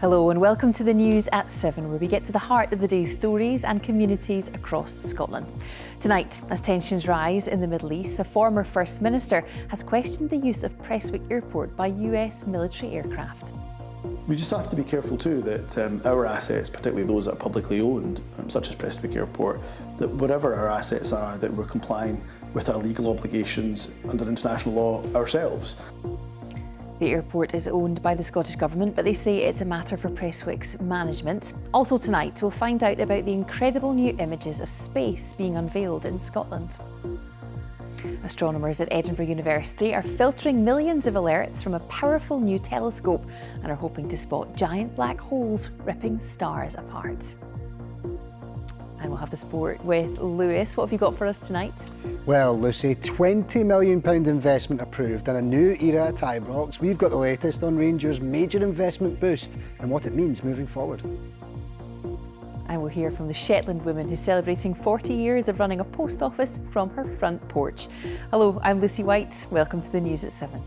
Hello and welcome to the news at 7, where we get to the heart of the day's stories and communities across Scotland. Tonight, as tensions rise in the Middle East, a former First Minister has questioned the use of Prestwick Airport by US military aircraft. We just have to be careful too that our assets, particularly those that are publicly owned, such as Prestwick Airport, that whatever our assets are, that we're complying with our legal obligations under international law ourselves. The airport is owned by the Scottish Government, but they say it's a matter for Prestwick's management. Also tonight, we'll find out about the incredible new images of space being unveiled in Scotland. Astronomers at Edinburgh University are filtering millions of alerts from a powerful new telescope and are hoping to spot giant black holes ripping stars apart. And we'll have the sport with Lewis. What have you got for us tonight? Well, Lucy, £20 million investment approved and a new era at Ibrox. We've got the latest on Rangers' major investment boost and what it means moving forward. And we'll hear from the Shetland woman who's celebrating 40 years of running a post office from her front porch. Hello, I'm Lucy White. Welcome to the news at 7.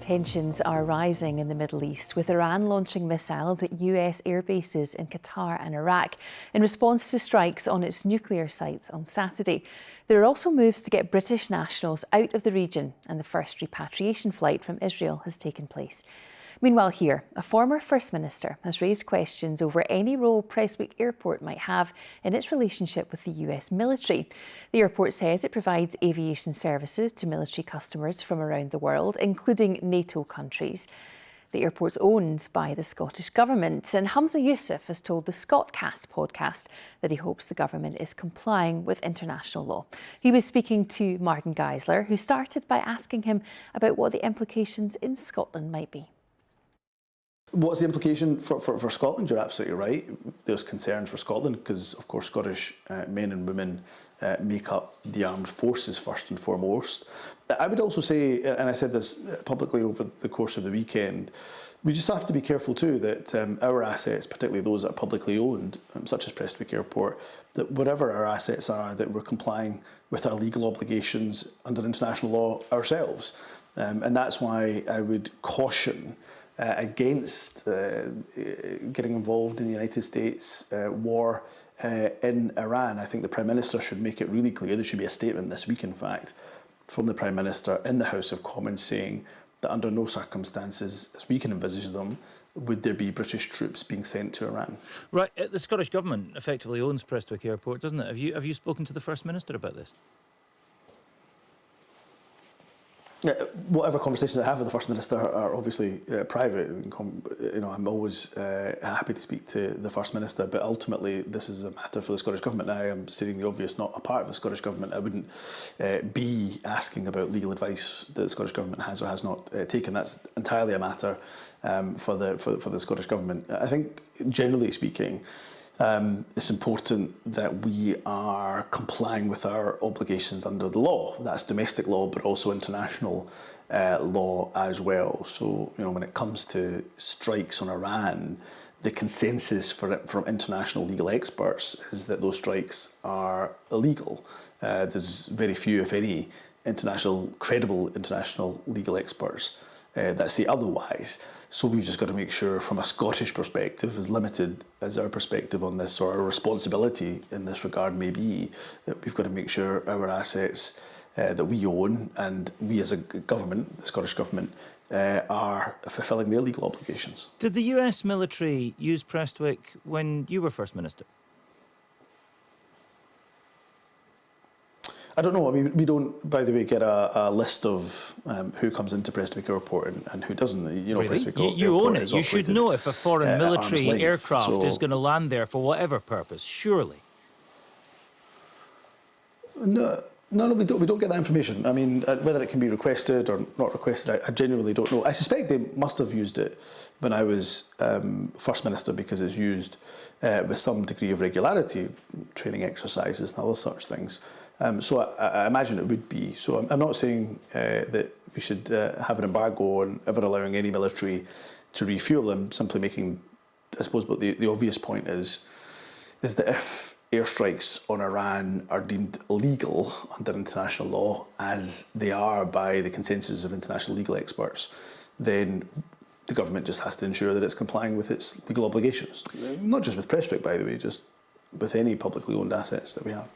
Tensions are rising in the Middle East, with Iran launching missiles at US air bases in Qatar and Iraq in response to strikes on its nuclear sites on Saturday. There are also moves to get British nationals out of the region, and the first repatriation flight from Israel has taken place. Meanwhile here, a former First Minister has raised questions over any role Prestwick Airport might have in its relationship with the US military. The airport says it provides aviation services to military customers from around the world, including NATO countries. The airport's owned by the Scottish Government, and Hamza Youssef has told the Scotcast podcast that he hopes the government is complying with international law. He was speaking to Martin Geisler, who started by asking him about what the implications in Scotland might be. What's the implication for Scotland? You're absolutely right. There's concern for Scotland because, of course, Scottish men and women make up the armed forces first and foremost. I would also say, and I said this publicly over the course of the weekend, we just have to be careful too that our assets, particularly those that are publicly owned, such as Prestwick Airport, that whatever our assets are, that we're complying with our legal obligations under international law ourselves. And that's why I would caution against getting involved in the United States war in Iran. I think the Prime Minister should make it really clear. There should be a statement this week, in fact, from the Prime Minister in the House of Commons saying that under no circumstances, as we can envisage them, would there be British troops being sent to Iran. Right, the Scottish Government effectively owns Prestwick Airport, doesn't it? Have you spoken to the First Minister about this? Whatever conversations I have with the First Minister are obviously private. You know, I'm always happy to speak to the First Minister, but ultimately this is a matter for the Scottish Government. I am stating the obvious, not a part of the Scottish Government. I wouldn't be asking about legal advice that the Scottish Government has or has not taken. That's entirely a matter for the Scottish Government. I think, generally speaking, it's important that we are complying with our obligations under the law. That's domestic law, but also international law as well. So, you know, when it comes to strikes on Iran, the consensus from international legal experts is that those strikes are illegal. There's very few, if any, credible international legal experts that say otherwise. So we've just got to make sure, from a Scottish perspective, as limited as our perspective on this, or our responsibility in this regard may be, that we've got to make sure our assets that we own and we as a government, the Scottish Government, are fulfilling their legal obligations. Did the US military use Prestwick when you were First Minister? I don't know. I mean, we don't, by the way, get a list of who comes into Prestwick Airport and who doesn't. You know, really? Prestwick you Airport own it. You should know if a foreign military aircraft is going to land there for whatever purpose, surely. No, we don't get that information. I mean, whether it can be requested or not requested, I genuinely don't know. I suspect they must have used it when I was First Minister, because it's used with some degree of regularity, training exercises and other such things. So I imagine it would be. So I'm not saying that we should have an embargo on ever allowing any military to refuel them, simply making, I suppose, but the obvious point is that if airstrikes on Iran are deemed illegal under international law, as they are by the consensus of international legal experts, then the government just has to ensure that it's complying with its legal obligations. Not just with Prestwick, by the way, just with any publicly owned assets that we have.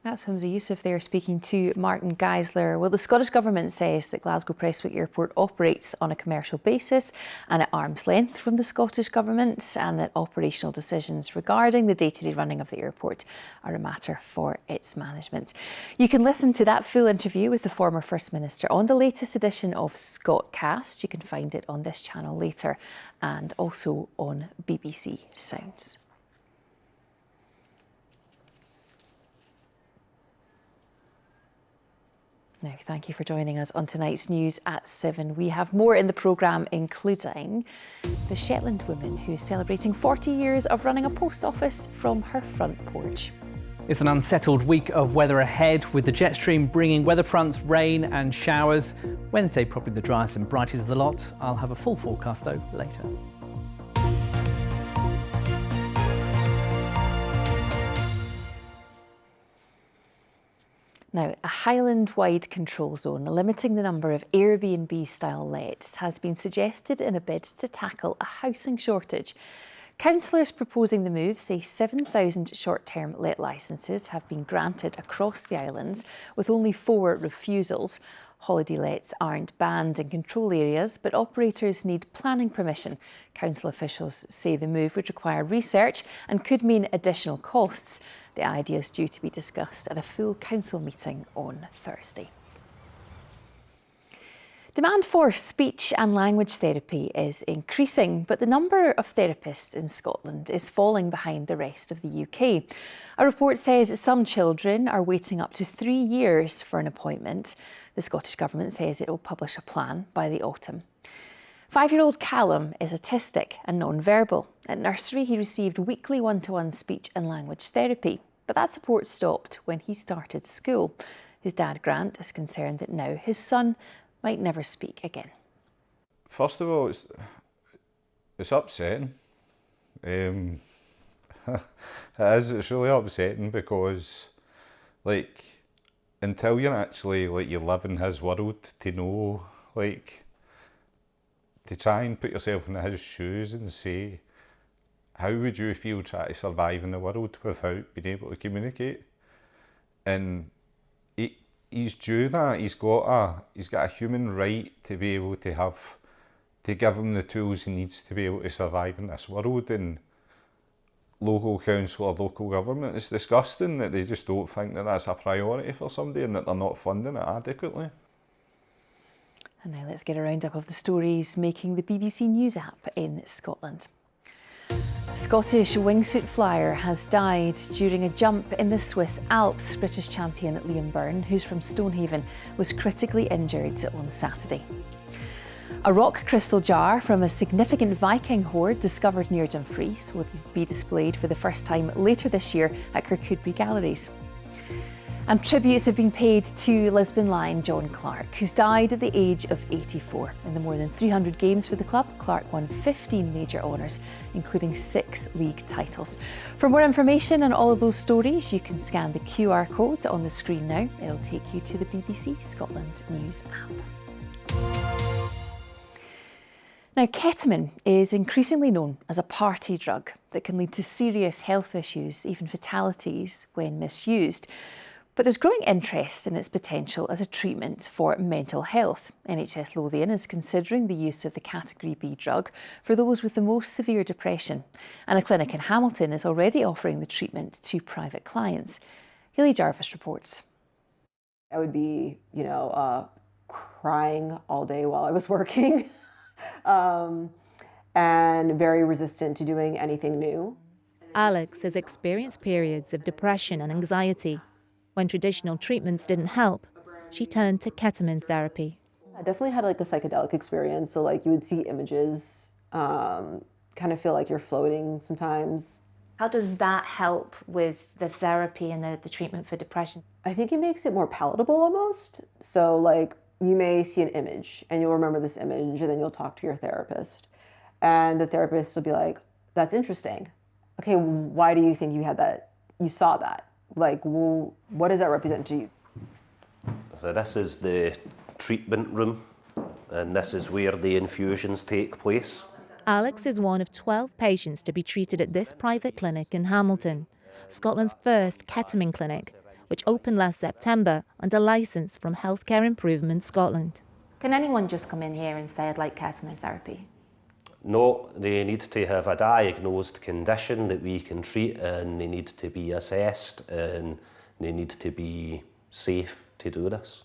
That's Humza Yousaf there speaking to Martin Geisler. Well, the Scottish Government says that Glasgow Prestwick Airport operates on a commercial basis and at arm's length from the Scottish Government, and that operational decisions regarding the day-to-day running of the airport are a matter for its management. You can listen to that full interview with the former First Minister on the latest edition of Scotcast. You can find it on this channel later and also on BBC Sounds. Now, thank you for joining us on tonight's News at 7. We have more in the programme, including the Shetland woman who's celebrating 40 years of running a post office from her front porch. It's an unsettled week of weather ahead, with the jet stream bringing weather fronts, rain and showers. Wednesday, probably the driest and brightest of the lot. I'll have a full forecast, though, later. Now, a Highland-wide control zone limiting the number of Airbnb-style lets has been suggested in a bid to tackle a housing shortage. Councillors proposing the move say 7,000 short-term let licences have been granted across the islands, with only 4 refusals. Holiday lets aren't banned in control areas, but operators need planning permission. Council officials say the move would require research and could mean additional costs. The idea is due to be discussed at a full council meeting on Thursday. Demand for speech and language therapy is increasing, but the number of therapists in Scotland is falling behind the rest of the UK. A report says some children are waiting up to 3 years for an appointment. The Scottish Government says it will publish a plan by the autumn. 5-year-old Callum is autistic and non-verbal. At nursery, he received weekly one-to-one speech and language therapy, but that support stopped when he started school. His dad, Grant, is concerned that now his son might never speak again. First of all, it's upsetting. It is, it's really upsetting because, like, until you're actually, like, you live in his world, to know, like, to try and put yourself in his shoes and say, how would you feel trying to survive in the world without being able to communicate? And he's due that. He's got a human right to be able to give him the tools he needs to be able to survive in this world. And local council or local government, it's disgusting that they just don't think that that's a priority for somebody and that they're not funding it adequately. And now let's get a roundup of the stories making the BBC News app in Scotland. A Scottish wingsuit flyer has died during a jump in the Swiss Alps. British champion Liam Byrne, who's from Stonehaven, was critically injured on Saturday. A rock crystal jar from a significant Viking hoard discovered near Dumfries will be displayed for the first time later this year at Kirkcudbright Galleries. And tributes have been paid to Lisbon lion John Clark, who's died at the age of 84. In the more than 300 games for the club, Clark won 15 major honours, including 6 league titles. For more information on all of those stories, you can scan the QR code on the screen now. It'll take you to the BBC Scotland News app. Now, ketamine is increasingly known as a party drug that can lead to serious health issues, even fatalities, when misused. But there's growing interest in its potential as a treatment for mental health. NHS Lothian is considering the use of the Category B drug for those with the most severe depression. And a clinic in Hamilton is already offering the treatment to private clients. Hayley Jarvis reports. I would be, crying all day while I was working and very resistant to doing anything new. Alex has experienced periods of depression and anxiety. When traditional treatments didn't help, she turned to ketamine therapy. I definitely had a psychedelic experience. So you would see images, kind of feel like you're floating sometimes. How does that help with the therapy and the treatment for depression? I think it makes it more palatable almost. So like you may see an image and you'll remember this image and then you'll talk to your therapist and the therapist will be like, that's interesting. Okay, why do you think you had that? You saw that? Like, well, what does that represent to you? So this is the treatment room and this is where the infusions take place. Alex is one of 12 patients to be treated at this private clinic in Hamilton, Scotland's first ketamine clinic, which opened last September under licence from Healthcare Improvement Scotland. Can anyone just come in here and say, I'd like ketamine therapy? No, they need to have a diagnosed condition that we can treat and they need to be assessed and they need to be safe to do this.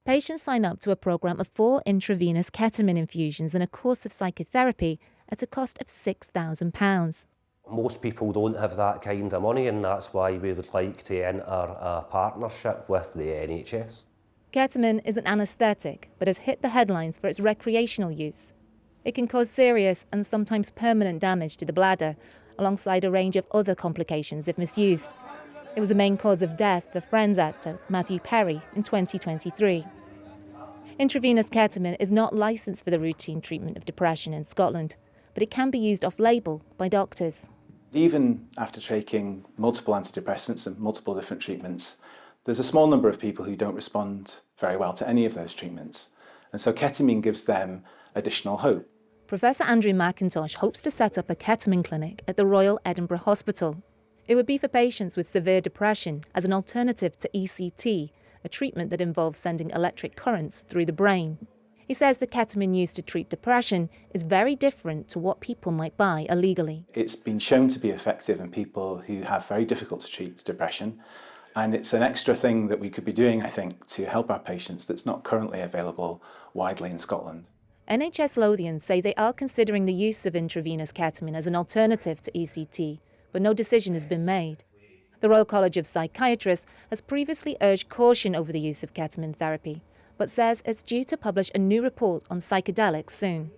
Patients sign up to a programme of 4 intravenous ketamine infusions and a course of psychotherapy at a cost of £6,000. Most people don't have that kind of money and that's why we would like to enter a partnership with the NHS. Ketamine is an anaesthetic but has hit the headlines for its recreational use. It can cause serious and sometimes permanent damage to the bladder, alongside a range of other complications if misused. It was the main cause of death for Friends actor Matthew Perry in 2023. Intravenous ketamine is not licensed for the routine treatment of depression in Scotland, but it can be used off-label by doctors. Even after taking multiple antidepressants and multiple different treatments, there's a small number of people who don't respond very well to any of those treatments. And so ketamine gives them additional hope. Professor Andrew McIntosh hopes to set up a ketamine clinic at the Royal Edinburgh Hospital. It would be for patients with severe depression as an alternative to ECT, a treatment that involves sending electric currents through the brain. He says the ketamine used to treat depression is very different to what people might buy illegally. It's been shown to be effective in people who have very difficult to treat depression, and it's an extra thing that we could be doing, I think, to help our patients that's not currently available widely in Scotland. NHS Lothians say they are considering the use of intravenous ketamine as an alternative to ECT, but no decision has been made. The Royal College of Psychiatrists has previously urged caution over the use of ketamine therapy, but says it's due to publish a new report on psychedelics soon.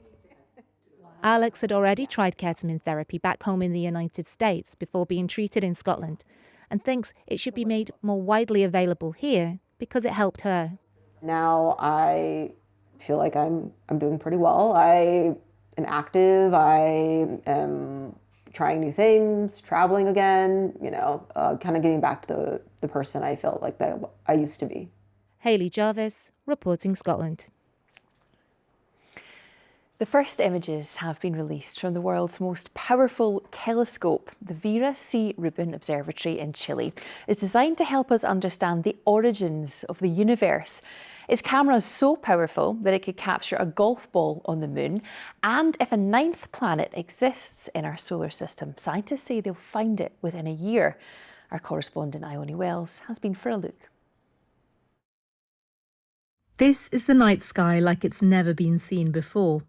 Alex had already tried ketamine therapy back home in the United States before being treated in Scotland, and thinks it should be made more widely available here because it helped her. Now I feel like I'm doing pretty well. I am active, I am trying new things, traveling again, kind of getting back to the person I felt like that I used to be. Hayley Jarvis, reporting Scotland. The first images have been released from the world's most powerful telescope. The Vera C. Rubin Observatory in Chile is designed to help us understand the origins of the universe. Its camera is so powerful that it could capture a golf ball on the moon, and if a 9th planet exists in our solar system, scientists say they'll find it within a year. Our correspondent Ione Wells has been for a look. This is the night sky like it's never been seen before.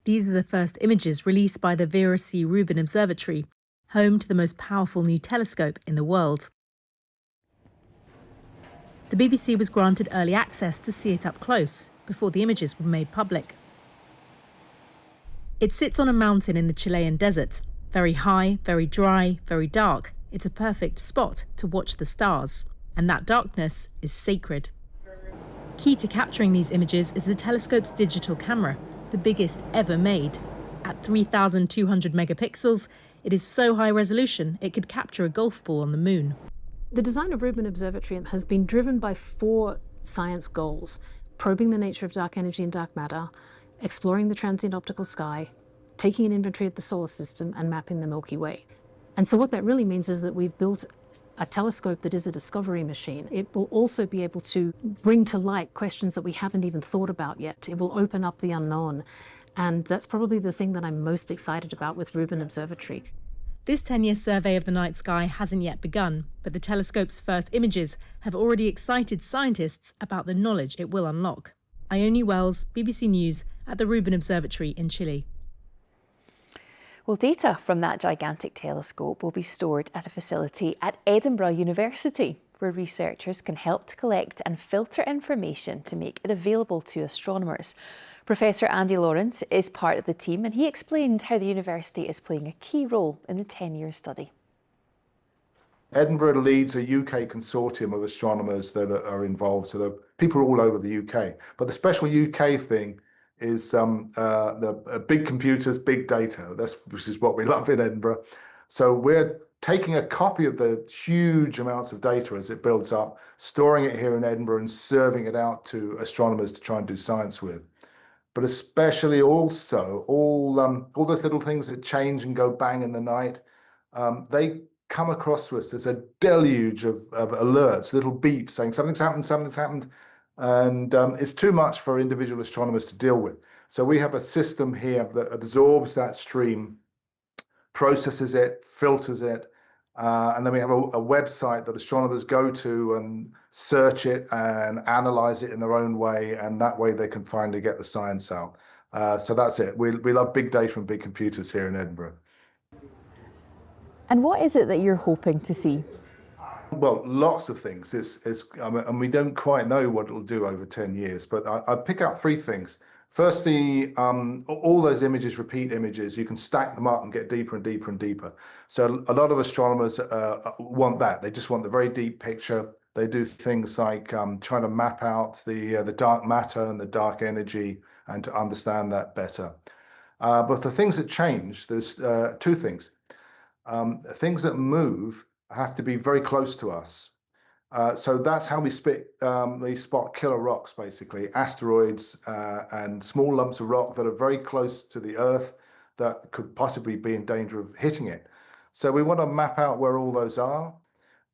These are the first images released by the Vera C. Rubin Observatory, home to the most powerful new telescope in the world. The BBC was granted early access to see it up close before the images were made public. It sits on a mountain in the Chilean desert. Very high, very dry, very dark. It's a perfect spot to watch the stars. And that darkness is sacred. Key to capturing these images is the telescope's digital camera, the biggest ever made. At 3,200 megapixels, it is so high resolution it could capture a golf ball on the moon. The design of Rubin Observatory has been driven by 4 science goals: probing the nature of dark energy and dark matter, exploring the transient optical sky, taking an inventory of the solar system, and mapping the Milky Way. And so what that really means is that we've built a telescope that is a discovery machine. It will also be able to bring to light questions that we haven't even thought about yet. It will open up the unknown. And that's probably the thing that I'm most excited about with Rubin Observatory. This 10-year survey of the night sky hasn't yet begun, but the telescope's first images have already excited scientists about the knowledge it will unlock. Ione Wells, BBC News, at the Rubin Observatory in Chile. Well, data from that gigantic telescope will be stored at a facility at Edinburgh University, where researchers can help to collect and filter information to make it available to astronomers. Professor Andy Lawrence is part of the team, and he explained how the university is playing a key role in the 10-year study. Edinburgh leads a UK consortium of astronomers that are involved, so there are people all over the UK. But the special UK thing is the big computers, big data, which is what we love in Edinburgh. So we're taking a copy of the huge amounts of data as it builds up, storing it here in Edinburgh and serving it out to astronomers to try and do science with. But especially also all those little things that change and go bang in the night, they come across to us. There's a deluge of alerts, little beeps saying something's happened, and it's too much for individual astronomers to deal with. So we have a system here that absorbs that stream, processes it, filters it, and then we have a website that astronomers go to and search it and analyze it in their own way, and that way they can finally get the science out. So that's it. We love big data and big computers here in Edinburgh. And what is it that you're hoping to see? Well, lots of things. And we don't quite know what it'll do over 10 years, but I pick out three things. Firstly, all those images, repeat images, you can stack them up and get deeper and deeper and deeper. So a lot of astronomers want that. They just want the very deep picture. They do things like trying to map out the dark matter and the dark energy and to understand that better. But the things that change, there's two things. Things that move have to be very close to us. So that's how we spot killer rocks, basically, asteroids and small lumps of rock that are very close to the Earth that could possibly be in danger of hitting it. So we want to map out where all those are.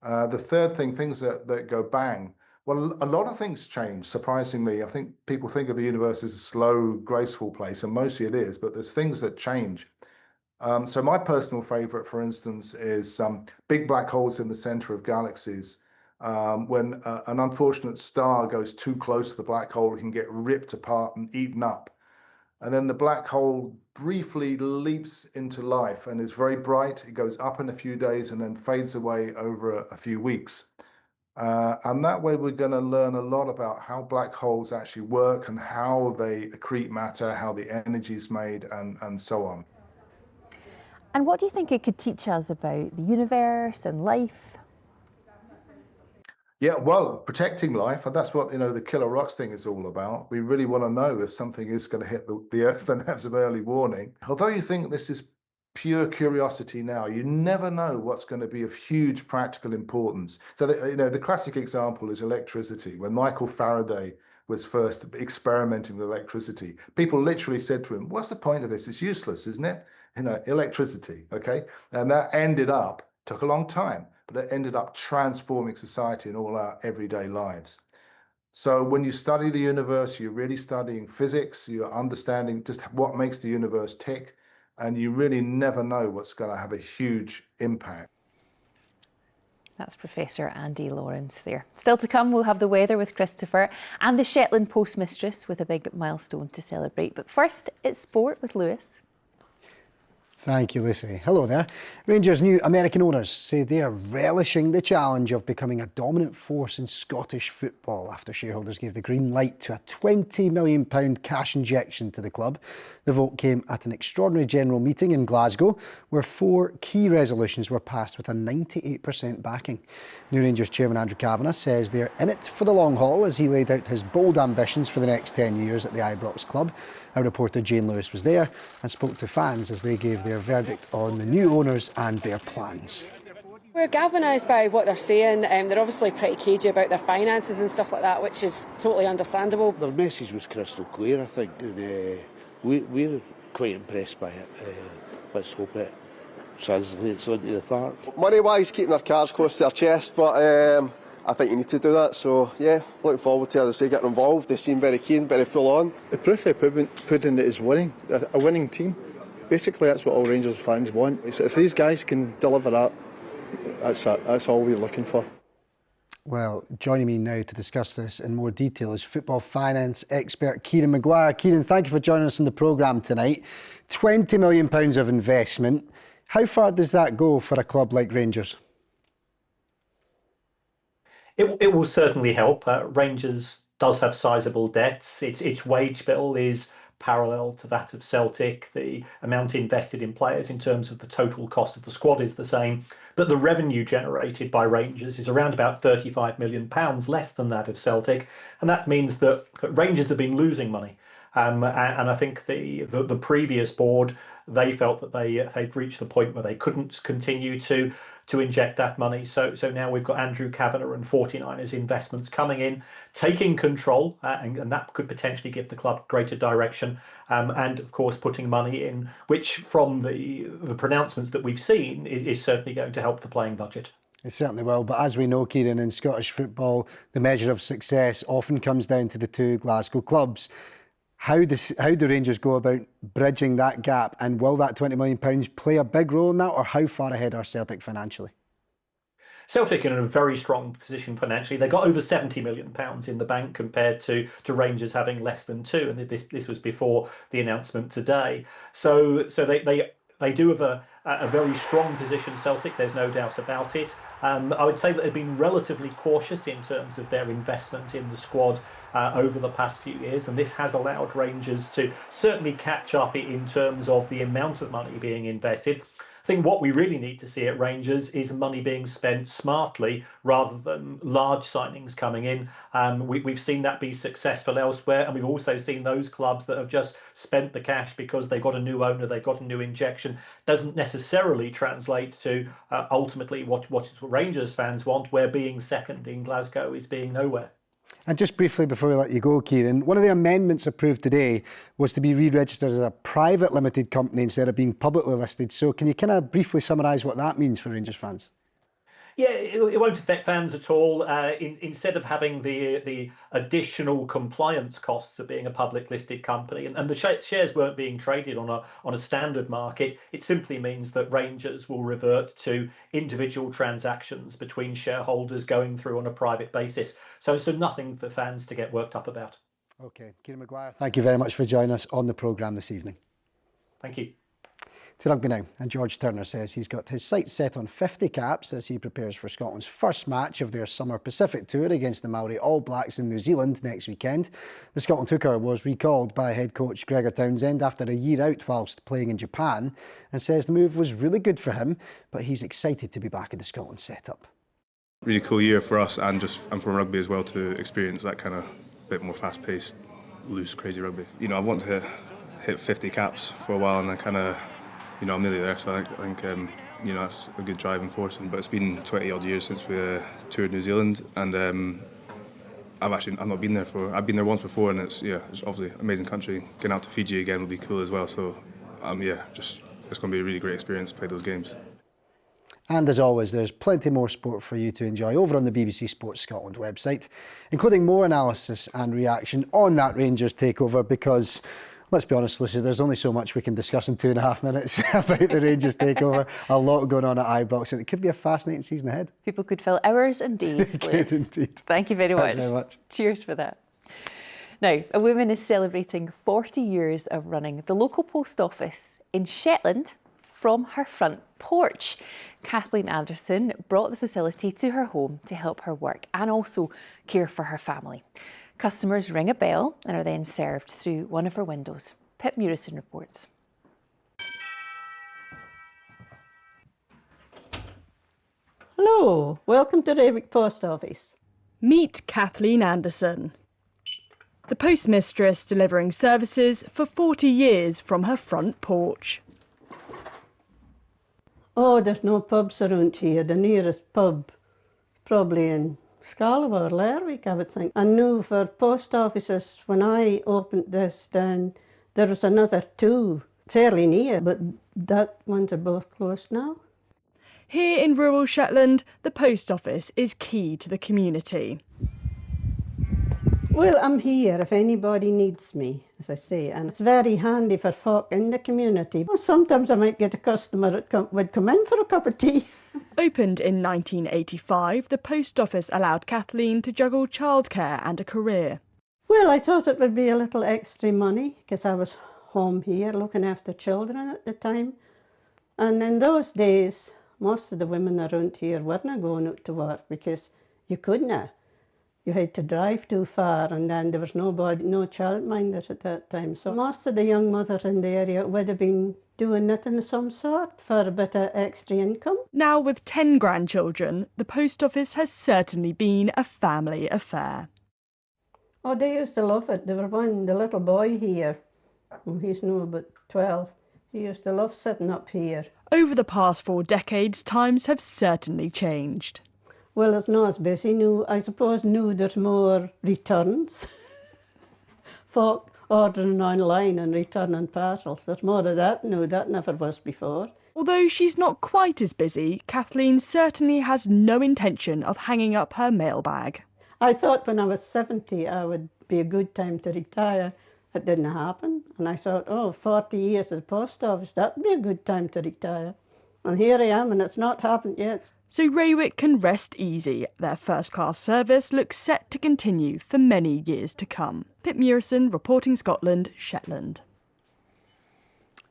The third thing, things that go bang. Well, a lot of things change, surprisingly. I think people think of the universe as a slow, graceful place, and mostly it is, but there's things that change. So my personal favorite, for instance, is big black holes in the center of galaxies. When an unfortunate star goes too close to the black hole, it can get ripped apart and eaten up. And then the black hole briefly leaps into life and is very bright. It goes up in a few days and then fades away over a few weeks. And that way we're going to learn a lot about how black holes actually work and how they accrete matter, how the energy is made, and so on. And what do you think it could teach us about the universe and life? Yeah, well, protecting life, and that's what, the killer rocks thing is all about. We really want to know if something is going to hit the Earth and have some early warning. Although you think this is pure curiosity now, you never know what's going to be of huge practical importance. So, the classic example is electricity. When Michael Faraday was first experimenting with electricity, people literally said to him, what's the point of this? It's useless, isn't it? Electricity, okay? And that took a long time, but it ended up transforming society and all our everyday lives. So when you study the universe, you're really studying physics, you're understanding just what makes the universe tick, and you really never know what's going to have a huge impact. That's Professor Andy Lawrence there. Still to come, we'll have the weather with Christopher and the Shetland postmistress with a big milestone to celebrate. But first, it's sport with Lewis. Thank you, Lucy. Hello there. Rangers' new American owners say they are relishing the challenge of becoming a dominant force in Scottish football after shareholders gave the green light to a £20 million cash injection to the club. The vote came at an extraordinary general meeting in Glasgow, where 4 key resolutions were passed with a 98% backing. New Rangers chairman Andrew Kavanagh says they're in it for the long haul as he laid out his bold ambitions for the next 10 years at the Ibrox club. Our reporter Jane Lewis was there and spoke to fans as they gave their verdict on the new owners and their plans. We're galvanised by what they're saying. They're obviously pretty cagey about their finances and stuff like that, which is totally understandable. Their message was crystal clear, I think, and we're quite impressed by it. Let's hope it translates onto the park. Money-wise, keeping their cards close to their chest, but I think you need to do that. So, yeah, looking forward to, as I say, getting involved. They seem very keen, very full on. The proof of pudding is winning, a winning team. Basically, that's what all Rangers fans want. So if these guys can deliver that, that's all we're looking for. Well, joining me now to discuss this in more detail is football finance expert Kieran Maguire. Kieran, thank you for joining us on the programme tonight. £20 million of investment. How far does that go for a club like Rangers? It will certainly help. Rangers does have sizable debts. Its wage bill is parallel to that of Celtic. The amount invested in players in terms of the total cost of the squad is the same, but the revenue generated by Rangers is around about £35 million less than that of Celtic, and that means that Rangers have been losing money. And I think the previous board, they felt that they'd reached the point where they couldn't continue to inject that money. So now we've got Andrew Kavanagh and 49ers Investments coming in, taking control, and that could potentially give the club greater direction. And of course, putting money in, which from the pronouncements that we've seen is certainly going to help the playing budget. It certainly will, but as we know, Kieran, in Scottish football, the measure of success often comes down to the two Glasgow clubs. How do Rangers go about bridging that gap, and will that £20 million play a big role in that, or how far ahead are Celtic financially? Celtic are in a very strong position financially. They got over £70 million in the bank compared to Rangers having less than £2 million, and this was before the announcement today. So they do have a very strong position, Celtic, there's no doubt about it. I would say that they've been relatively cautious in terms of their investment in the squad over the past few years, and this has allowed Rangers to certainly catch up in terms of the amount of money being invested. I think what we really need to see at Rangers is money being spent smartly rather than large signings coming in. We've seen that be successful elsewhere, and we've also seen those clubs that have just spent the cash because they've got a new owner, they've got a new injection. Doesn't necessarily translate to ultimately what Rangers fans want, where being second in Glasgow is being nowhere. And just briefly before we let you go, Kieran, one of the amendments approved today was to be re-registered as a private limited company instead of being publicly listed. So can you kind of briefly summarise what that means for Rangers fans? Yeah, it won't affect fans at all. Instead of having the additional compliance costs of being a public listed company, and the shares weren't being traded on a standard market, it simply means that Rangers will revert to individual transactions between shareholders going through on a private basis. So nothing for fans to get worked up about. OK, Kieran Maguire, thank you very much for joining us on the programme this evening. Thank you. To rugby now, and George Turner says he's got his sights set on 50 caps as he prepares for Scotland's first match of their Summer Pacific Tour against the Maori All Blacks in New Zealand next weekend. The Scotland Hooker was recalled by head coach Gregor Townsend after a year out whilst playing in Japan, and says the move was really good for him, but he's excited to be back in the Scotland setup. Really cool year for us, and I'm from rugby as well, to experience that kind of bit more fast-paced, loose, crazy rugby. You know, I want to hit 50 caps for a while, and I kind of, you know, I'm nearly there, so I think you know, that's a good driving force. But it's been 20 odd years since we toured New Zealand, and I've not been there I've been there once before, and it's obviously an amazing country. Getting out to Fiji again will be cool as well. So it's going to be a really great experience to play those games. And as always, there's plenty more sport for you to enjoy over on the BBC Sports Scotland website, including more analysis and reaction on that Rangers takeover, because let's be honest, Lucy, there's only so much we can discuss in 2.5 minutes about the Rangers takeover. A lot going on at Ibrox, and it could be a fascinating season ahead. People could fill hours and days, Good indeed. Thank you very much. Thanks very much. Cheers for that. Now, a woman is celebrating 40 years of running the local post office in Shetland from her front porch. Kathleen Anderson brought the facility to her home to help her work and also care for her family. Customers ring a bell and are then served through one of her windows. Pip Murison reports. Hello, welcome to Raywick Post Office. Meet Kathleen Anderson, the postmistress delivering services for 40 years from her front porch. Oh, there's no pubs around here. The nearest pub, probably in Scala or Lerwick, I would think. I knew for post offices, when I opened this, then there was another 2 fairly near, but that ones are both closed now. Here in rural Shetland, the post office is key to the community. Well, I'm here if anybody needs me, as I say, and it's very handy for folk in the community. Well, sometimes I might get a customer that would come in for a cup of tea. Opened in 1985, the post office allowed Kathleen to juggle childcare and a career. Well, I thought it would be a little extra money because I was home here looking after children at the time. And in those days, most of the women around here weren't going out to work because you couldn't. you had to drive too far, and then there was no childminders at that time. So most of the young mothers in the area would have been doing knitting of some sort for a bit of extra income. Now with 10 grandchildren, the post office has certainly been a family affair. Oh, they used to love it. There was the little boy here, he's now about 12, he used to love sitting up here. Over the past 4 decades, times have certainly changed. Well, it's not as busy now. I suppose now there's more returns. Folk ordering online and returning parcels. There's more of that now. That never was before. Although she's not quite as busy, Kathleen certainly has no intention of hanging up her mailbag. I thought when I was 70 I would be a good time to retire. It didn't happen. And I thought, 40 years at the post office, that'd be a good time to retire. And here I am, and it's not happened yet. So Raywick can rest easy. Their first-class service looks set to continue for many years to come. Pip Murison, reporting Scotland, Shetland.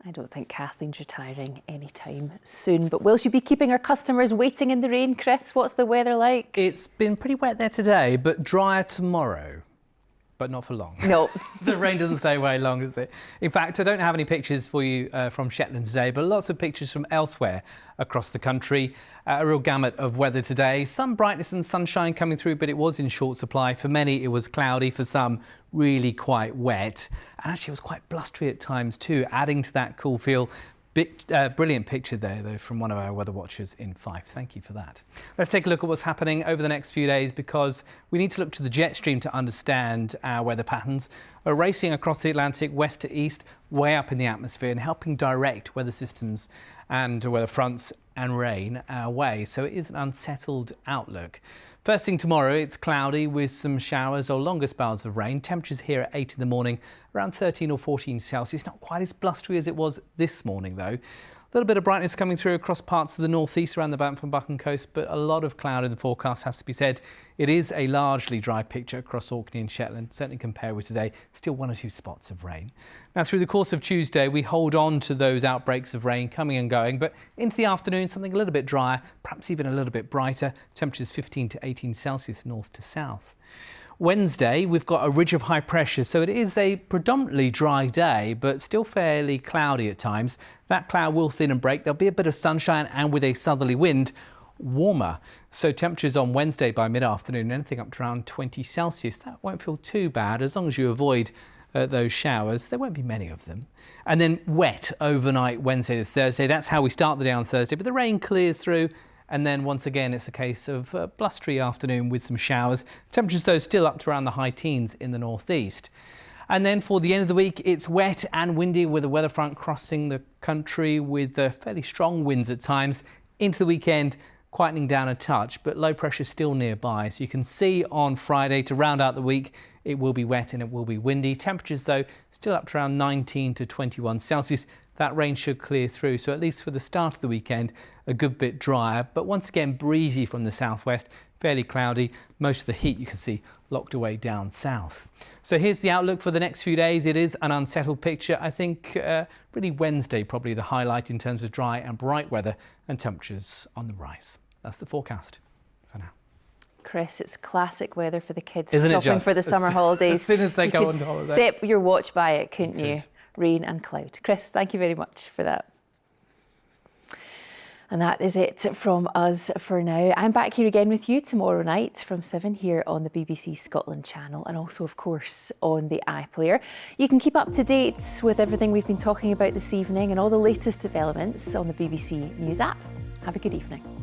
I don't think Kathleen's retiring anytime soon, but will she be keeping her customers waiting in the rain, Chris? What's the weather like? It's been pretty wet there today, but drier tomorrow. But not for long. No. The rain doesn't stay away long, does it? In fact, I don't have any pictures for you from Shetland today, but lots of pictures from elsewhere across the country. A real gamut of weather today. Some brightness and sunshine coming through, but it was in short supply. For many, it was cloudy. For some, really quite wet. And actually, it was quite blustery at times too, adding to that cool feel. Brilliant picture there, though, from one of our weather watchers in Fife. Thank you for that. Let's take a look at what's happening over the next few days, because we need to look to the jet stream to understand our weather patterns. Are racing across the Atlantic west to east, way up in the atmosphere, and helping direct weather systems and weather fronts and rain our way. So it is an unsettled outlook. First thing tomorrow, it's cloudy with some showers or longer spells of rain. Temperatures here at 8 in the morning, around 13 or 14 Celsius. Not quite as blustery as it was this morning, though. A little bit of brightness coming through across parts of the northeast around the Banff and Buchan coast, but a lot of cloud in the forecast, has to be said. It is a largely dry picture across Orkney and Shetland, certainly compared with today. Still 1 or 2 spots of rain. Now, through the course of Tuesday, we hold on to those outbreaks of rain coming and going, but into the afternoon, something a little bit drier, perhaps even a little bit brighter. Temperatures 15 to 18 Celsius north to south. Wednesday, we've got a ridge of high pressure, so it is a predominantly dry day, but still fairly cloudy at times. That cloud will thin and break. There'll be a bit of sunshine, and with a southerly wind, warmer. So temperatures on Wednesday by mid-afternoon, anything up to around 20 Celsius. That won't feel too bad as long as you avoid those showers. There won't be many of them. And then wet overnight Wednesday to Thursday. That's how we start the day on Thursday, but the rain clears through. And then once again, it's a case of blustery afternoon with some showers. Temperatures, though, still up to around the high teens in the northeast. And then for the end of the week, it's wet and windy with a weather front crossing the country with fairly strong winds at times. Into the weekend, quietening down a touch, but low pressure still nearby. So you can see on Friday, to round out the week, it will be wet and it will be windy. Temperatures, though, still up to around 19 to 21 Celsius. That rain should clear through, so at least for the start of the weekend, a good bit drier, but once again breezy from the southwest, fairly cloudy. Most of the heat you can see locked away down south. So here's the outlook for the next few days. It is an unsettled picture. I think really Wednesday probably the highlight in terms of dry and bright weather and temperatures on the rise. That's the forecast for now. Chris, it's classic weather for the kids. Isn't it shopping just? for the summer holidays. As soon as they go on holiday. Set your watch by it, couldn't you? Rain and cloud. Chris, thank you very much for that. And that is it from us for now. I'm back here again with you tomorrow night from 7 here on the BBC Scotland channel, and also, of course, on the iPlayer. You can keep up to date with everything we've been talking about this evening and all the latest developments on the BBC News app. Have a good evening.